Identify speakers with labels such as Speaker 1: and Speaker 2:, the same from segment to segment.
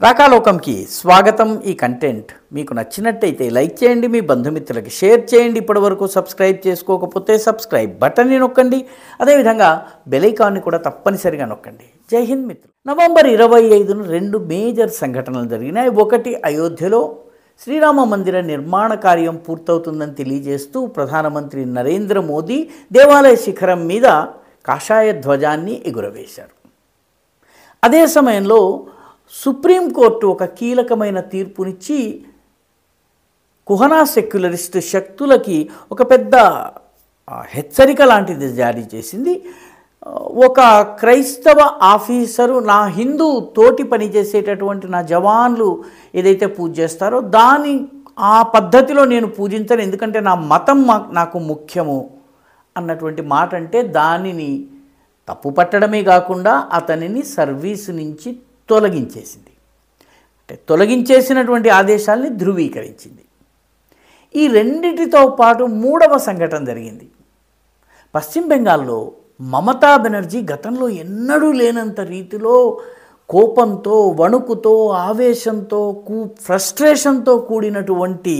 Speaker 1: రాకాలోకంకి స్వాగతం. ఈ కంటెంట్ మీకు నచ్చినట్టయితే లైక్ చేయండి, మీ బంధుమిత్రులకి షేర్ చేయండి. ఇప్పటివరకు సబ్స్క్రైబ్ చేసుకోకపోతే సబ్స్క్రైబ్ బటన్ని నొక్కండి. అదేవిధంగా బెల్ ఐకాన్ని కూడా తప్పనిసరిగా నొక్కండి. జై హింద్ మిత్రులు. నవంబర్ 25న రెండు మేజర్ సంఘటనలు జరిగినాయి. ఒకటి, అయోధ్యలో శ్రీరామ మందిర నిర్మాణ కార్యం పూర్తవుతుందని తెలియజేస్తూ ప్రధానమంత్రి నరేంద్ర మోదీ దేవాలయ శిఖరం మీద కాషాయ ధ్వజాన్ని ఎగురవేశారు. అదే సమయంలో సుప్రీంకోర్టు ఒక కీలకమైన తీర్పునిచ్చి కుహనా సెక్యులరిస్ట్ శక్తులకి ఒక పెద్ద హెచ్చరిక లాంటిది జారీ చేసింది. ఒక క్రైస్తవ ఆఫీసరు నా హిందూ తోటి పనిచేసేటటువంటి నా జవాన్లు ఏదైతే పూజ చేస్తారో ఆ పద్ధతిలో నేను పూజించను, ఎందుకంటే నా మతం నాకు ముఖ్యము అన్నటువంటి మాట అంటే దానిని తప్పు పట్టడమే కాకుండా అతనిని సర్వీసు నుంచి తొలగించేసింది. అంటే తొలగించేసినటువంటి ఆదేశాల్ని ధృవీకరించింది. ఈ రెండిటితో పాటు మూడవ సంఘటన జరిగింది. పశ్చిమ బెంగాల్లో మమతా బెనర్జీ గతంలో ఎన్నడూ లేనంత రీతిలో కోపంతో, వణుకుతో, ఆవేశంతో, ఫ్రస్ట్రేషన్తో కూడినటువంటి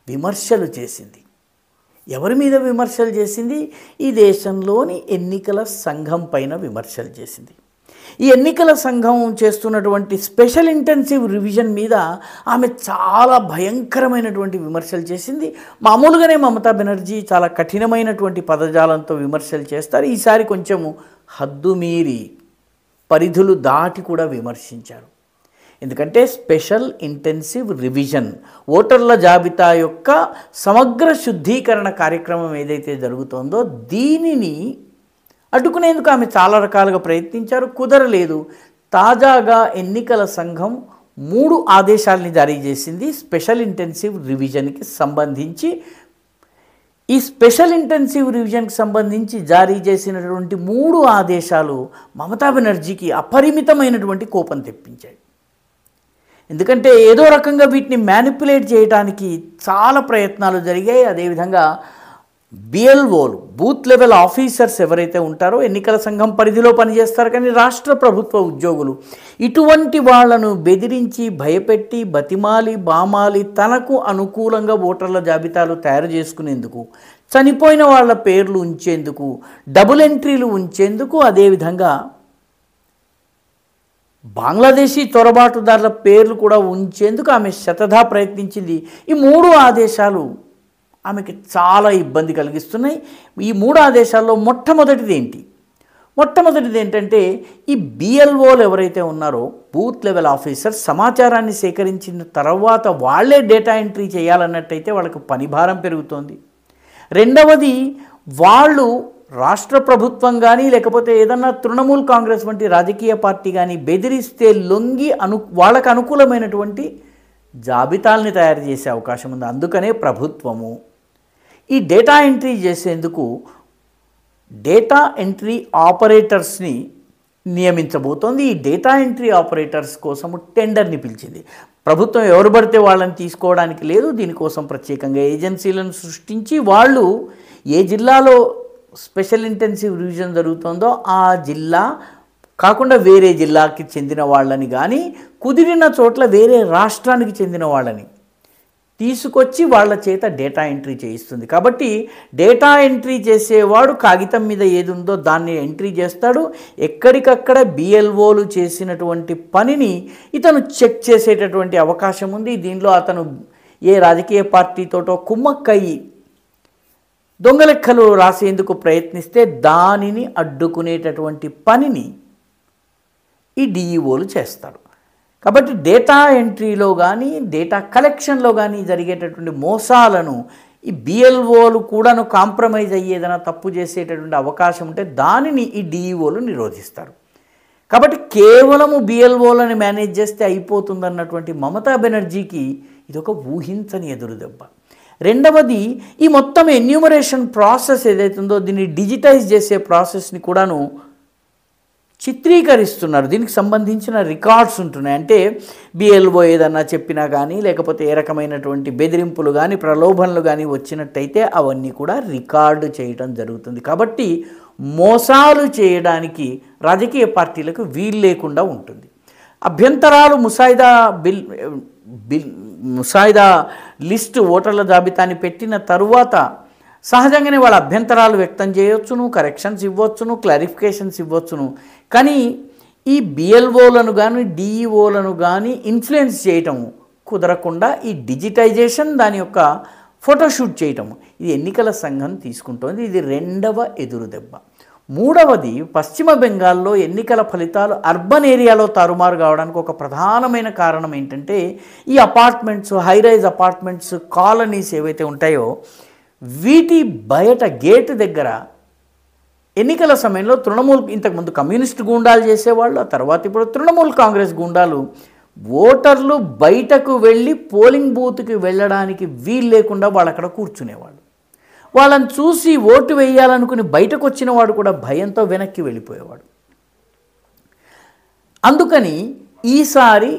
Speaker 1: విమర్శలు చేసింది. ఎవరి మీద విమర్శలు చేసింది? ఈ దేశంలోని ఎన్నికల సంఘం పైన విమర్శలు చేసింది. ఈ ఎన్నికల సంఘం చేస్తున్నటువంటి స్పెషల్ ఇంటెన్సివ్ రివిజన్ మీద ఆమె చాలా భయంకరమైనటువంటి విమర్శలు చేసింది. మామూలుగానే మమతా బెనర్జీ చాలా కఠినమైనటువంటి పదజాలంతో విమర్శలు చేస్తారు. ఈసారి కొంచెము హద్దుమీరి పరిధులు దాటి కూడా విమర్శించారు. ఎందుకంటే స్పెషల్ ఇంటెన్సివ్ రివిజన్, ఓటర్ల జాబితా యొక్క సమగ్ర శుద్ధీకరణ కార్యక్రమం ఏదైతే జరుగుతోందో దీనిని అడ్డుకునేందుకు ఆమె చాలా రకాలుగా ప్రయత్నించారు, కుదరలేదు. తాజాగా ఎన్నికల సంఘం 3 ఆదేశాలని జారీ చేసింది స్పెషల్ ఇంటెన్సివ్ రివిజన్కి సంబంధించి. ఈ స్పెషల్ ఇంటెన్సివ్ రివిజన్కి సంబంధించి జారీ చేసినటువంటి 3 ఆదేశాలు మమతా బెనర్జీకి అపరిమితమైనటువంటి కోపం తెప్పించాయి. ఎందుకంటే ఏదో రకంగా వీటిని మ్యానిపులేట్ చేయడానికి చాలా ప్రయత్నాలు జరిగాయి. అదేవిధంగా బిఎల్ఓలు, బూత్ లెవెల్ ఆఫీసర్స్ ఎవరైతే ఉంటారో ఎన్నికల సంఘం పరిధిలో పనిచేస్తారు కానీ రాష్ట్ర ప్రభుత్వ ఉద్యోగులు, ఇటువంటి వాళ్లను బెదిరించి, భయపెట్టి, బతిమాలి, బామాలి తనకు అనుకూలంగా ఓటర్ల జాబితాలు తయారు చేసుకునేందుకు, చనిపోయిన వాళ్ళ పేర్లు ఉంచేందుకు, డబుల్ ఎంట్రీలు ఉంచేందుకు, అదేవిధంగా బంగ్లాదేశీ చొరబాటుదారుల పేర్లు కూడా ఉంచేందుకు ఆమె శతధా ప్రయత్నించింది. ఈ 3 ఆదేశాలు ఆమెకి చాలా ఇబ్బంది కలిగిస్తున్నాయి. ఈ 3 ఆదేశాల్లో మొట్టమొదటిది ఏంటంటే ఈ బిఎల్ఓలు ఎవరైతే ఉన్నారో బూత్ లెవెల్ ఆఫీసర్ సమాచారాన్ని సేకరించిన తర్వాత వాళ్ళే డేటా ఎంట్రీ చేయాలన్నట్టయితే వాళ్ళకు పని భారం పెరుగుతోంది. రెండవది, వాళ్ళు రాష్ట్ర ప్రభుత్వం కానీ లేకపోతే ఏదన్నా తృణమూల్ కాంగ్రెస్ వంటి రాజకీయ పార్టీ కానీ బెదిరిస్తే లొంగి వాళ్ళకు అనుకూలమైనటువంటి జాబితాల్ని తయారు చేసే అవకాశం ఉంది. అందుకనే ప్రభుత్వము ఈ డేటా ఎంట్రీ చేసేందుకు డేటా ఎంట్రీ ఆపరేటర్స్ని నియమించబోతోంది. ఈ డేటా ఎంట్రీ ఆపరేటర్స్ కోసము టెండర్ని పిలిచింది. ప్రభుత్వం ఎవరు పడితే వాళ్ళని తీసుకోవడానికి లేదు. దీనికోసం ప్రత్యేకంగా ఏజెన్సీలను సృష్టించి వాళ్ళు ఏ జిల్లాలో స్పెషల్ ఇంటెన్సివ్ రివిజన్ జరుగుతుందో ఆ జిల్లా కాకుండా వేరే జిల్లాకి చెందిన వాళ్ళని కానీ, కుదిరిన చోట్ల వేరే రాష్ట్రానికి చెందిన వాళ్ళని తీసుకొచ్చి వాళ్ళ చేత డేటా ఎంట్రీ చేయిస్తుంది. కాబట్టి డేటా ఎంట్రీ చేసేవాడు కాగితం మీద ఏది ఉందో దాన్ని ఎంట్రీ చేస్తాడు. ఎక్కడికక్కడ బిఎల్ఓలు చేసినటువంటి పనిని ఇతను చెక్ చేసేటటువంటి అవకాశం ఉంది. దీనిలో అతను ఏ రాజకీయ పార్టీతోటో కుమ్మక్కయ్యి దొంగ లెక్కలు రాసేందుకు ప్రయత్నిస్తే దానిని అడ్డుకునేటటువంటి పనిని ఈ డిఈఓలు చేస్తారు. కాబట్టి డేటా ఎంట్రీలో కానీ డేటా కలెక్షన్లో కానీ జరిగేటటువంటి మోసాలను ఈ బిఎల్ఓలు కూడాను కాంప్రమైజ్ అయ్యేదైనా తప్పు చేసేటటువంటి అవకాశం ఉంటే దానిని ఈ డిఈఓలు నిరోధిస్తారు. కాబట్టి కేవలము బిఎల్ఓలను మేనేజ్ చేస్తే అయిపోతుందన్నటువంటి మమతా బెనర్జీకి ఇదొక ఊహించని ఎదురుదెబ్బ. రెండవది, ఈ మొత్తం ఎన్యూమరేషన్ ప్రాసెస్ ఏదైతుందో దీన్ని డిజిటైజ్ చేసే ప్రాసెస్ని కూడాను చిత్రీకరిస్తున్నారు. దీనికి సంబంధించిన రికార్డ్స్ ఉంటున్నాయి. అంటే బిఎల్ఓ ఏదన్నా చెప్పినా కానీ లేకపోతే ఏ రకమైనటువంటి బెదిరింపులు కానీ ప్రలోభనలు కానీ వచ్చినట్టయితే అవన్నీ కూడా రికార్డు చేయడం జరుగుతుంది. కాబట్టి మోసాలు చేయడానికి రాజకీయ పార్టీలకు వీలు లేకుండా ఉంటుంది. అభ్యంతరాలు ముసాయిదా లిస్టు ఓటర్ల జాబితాని పెట్టిన తరువాత సహజంగానే వాళ్ళ అభ్యంతరాలు వ్యక్తం చేయొచ్చును, కరెక్షన్స్ ఇవ్వచ్చును, క్లారిఫికేషన్స్ ఇవ్వచ్చును. కానీ ఈ బిఎల్ఓలను కానీ డిఈఓలను కానీ ఇన్ఫ్లుయెన్స్ చేయటం కుదరకుండా ఈ డిజిటైజేషన్ దాని యొక్క ఫోటోషూట్ చేయటం ఇది ఎన్నికల సంఘం తీసుకుంటోంది. ఇది రెండవ ఎదురు దెబ్బ. మూడవది, పశ్చిమ బెంగాల్లో ఎన్నికల ఫలితాలు అర్బన్ ఏరియాలో తారుమారు కావడానికి ఒక ప్రధానమైన కారణం ఏంటంటే ఈ అపార్ట్మెంట్స్, హైరైజ్ అపార్ట్మెంట్స్, కాలనీస్ ఏవైతే ఉంటాయో వీటి బయట గేటు దగ్గర ఎన్నికల సమయంలో తృణమూల్, ఇంతకుముందు కమ్యూనిస్ట్ గూండాలు చేసేవాళ్ళు, ఆ తర్వాత ఇప్పుడు తృణమూల్ కాంగ్రెస్ గూండాలు ఓటర్లు బయటకు వెళ్ళి పోలింగ్ బూత్కి వెళ్ళడానికి వీలు లేకుండా వాళ్ళు అక్కడ కూర్చునేవాళ్ళు. వాళ్ళని చూసి ఓటు వేయాలనుకుని బయటకు వచ్చిన వాడు కూడా భయంతో వెనక్కి వెళ్ళిపోయేవాడు. అందుకని ఈసారి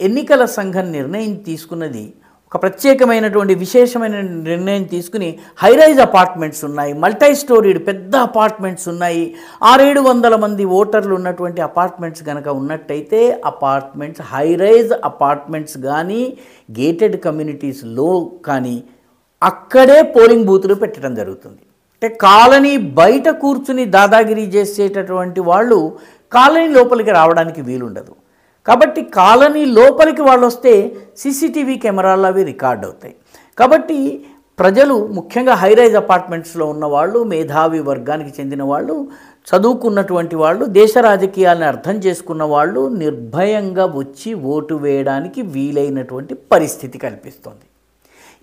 Speaker 1: ఎన్నికల సంఘం నిర్ణయం తీసుకున్నది, ఒక ప్రత్యేకమైనటువంటి విశేషమైన నిర్ణయం తీసుకుని హైరైజ్ అపార్ట్మెంట్స్ ఉన్నాయి, మల్టీ స్టోరీడ్ పెద్ద అపార్ట్మెంట్స్ ఉన్నాయి, 600-700 మంది ఓటర్లు ఉన్నటువంటి అపార్ట్మెంట్స్ కనుక ఉన్నట్టయితే అపార్ట్మెంట్స్, హైరైజ్ అపార్ట్మెంట్స్ కానీ గేటెడ్ కమ్యూనిటీస్లో కానీ అక్కడే పోలింగ్ బూతులు పెట్టడం జరుగుతుంది. అంటే కాలనీ బయట కూర్చుని దాదాగిరి చేసేటటువంటి వాళ్ళు కాలనీ లోపలికి రావడానికి వీలుండదు. కాబట్టి కాలనీ లోపలికి వాళ్ళు వస్తే సీసీటీవీ కెమెరాలు అవి రికార్డ్ అవుతాయి. కాబట్టి ప్రజలు, ముఖ్యంగా హైరైజ్ అపార్ట్మెంట్స్లో ఉన్న వాళ్ళు, మేధావి వర్గానికి చెందిన వాళ్ళు, చదువుకున్నటువంటి వాళ్ళు, దేశ రాజకీయాలను అర్థం చేసుకున్న వాళ్ళు నిర్భయంగా వచ్చి ఓటు వేయడానికి వీలైనటువంటి పరిస్థితి కల్పిస్తుంది.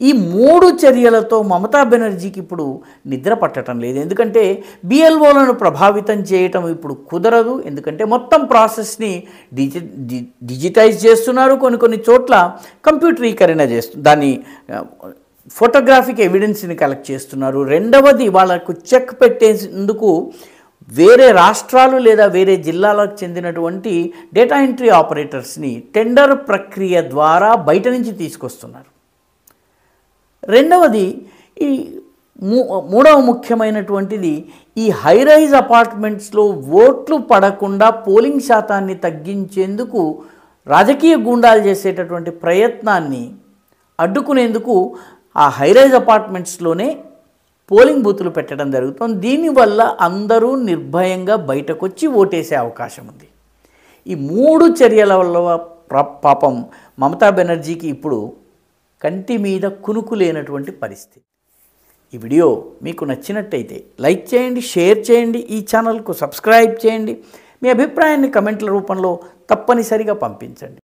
Speaker 1: ఈ 3 చర్యలతో మమతా బెనర్జీకి ఇప్పుడు నిద్ర పట్టడం లేదు. ఎందుకంటే బిఎల్ఓలను ప్రభావితం చేయటం ఇప్పుడు కుదరదు. ఎందుకంటే మొత్తం ప్రాసెస్ని డిజిటైజ్ చేస్తున్నారు. కొన్ని చోట్ల కంప్యూటరీకరణ దాన్ని ఫోటోగ్రాఫిక్ ఎవిడెన్స్ని కలెక్ట్ చేస్తున్నారు. రెండవది, వాళ్ళకు చెక్ పెట్టేందుకు వేరే రాష్ట్రాలు లేదా వేరే జిల్లాలకు చెందినటువంటి డేటా ఎంట్రీ ఆపరేటర్స్ని టెండర్ ప్రక్రియ ద్వారా బయట నుంచి తీసుకొస్తున్నారు. రెండవది, ఈ మూడవ ముఖ్యమైనటువంటిది, ఈ హైరైజ్ అపార్ట్మెంట్స్లో ఓట్లు పడకుండా పోలింగ్ శాతాన్ని తగ్గించేందుకు రాజకీయ గూండాలు చేసేటటువంటి ప్రయత్నాన్ని అడ్డుకునేందుకు ఆ హైరైజ్ అపార్ట్మెంట్స్లోనే పోలింగ్ బూతులు పెట్టడం జరుగుతుంది. దీనివల్ల అందరూ నిర్భయంగా బయటకు వచ్చి ఓటేసే అవకాశం ఉంది. ఈ 3 చర్యల వల్ల పాపం మమతా బెనర్జీకి ఇప్పుడు కంటి మీద కునుకు లేనటువంటి పరిస్థితి. ఈ వీడియో మీకు నచ్చినట్టయితే లైక్ చేయండి, షేర్ చేయండి, ఈ ఛానల్కు సబ్స్క్రైబ్ చేయండి. మీ అభిప్రాయాన్ని కమెంట్ల రూపంలో తప్పనిసరిగా పంపించండి.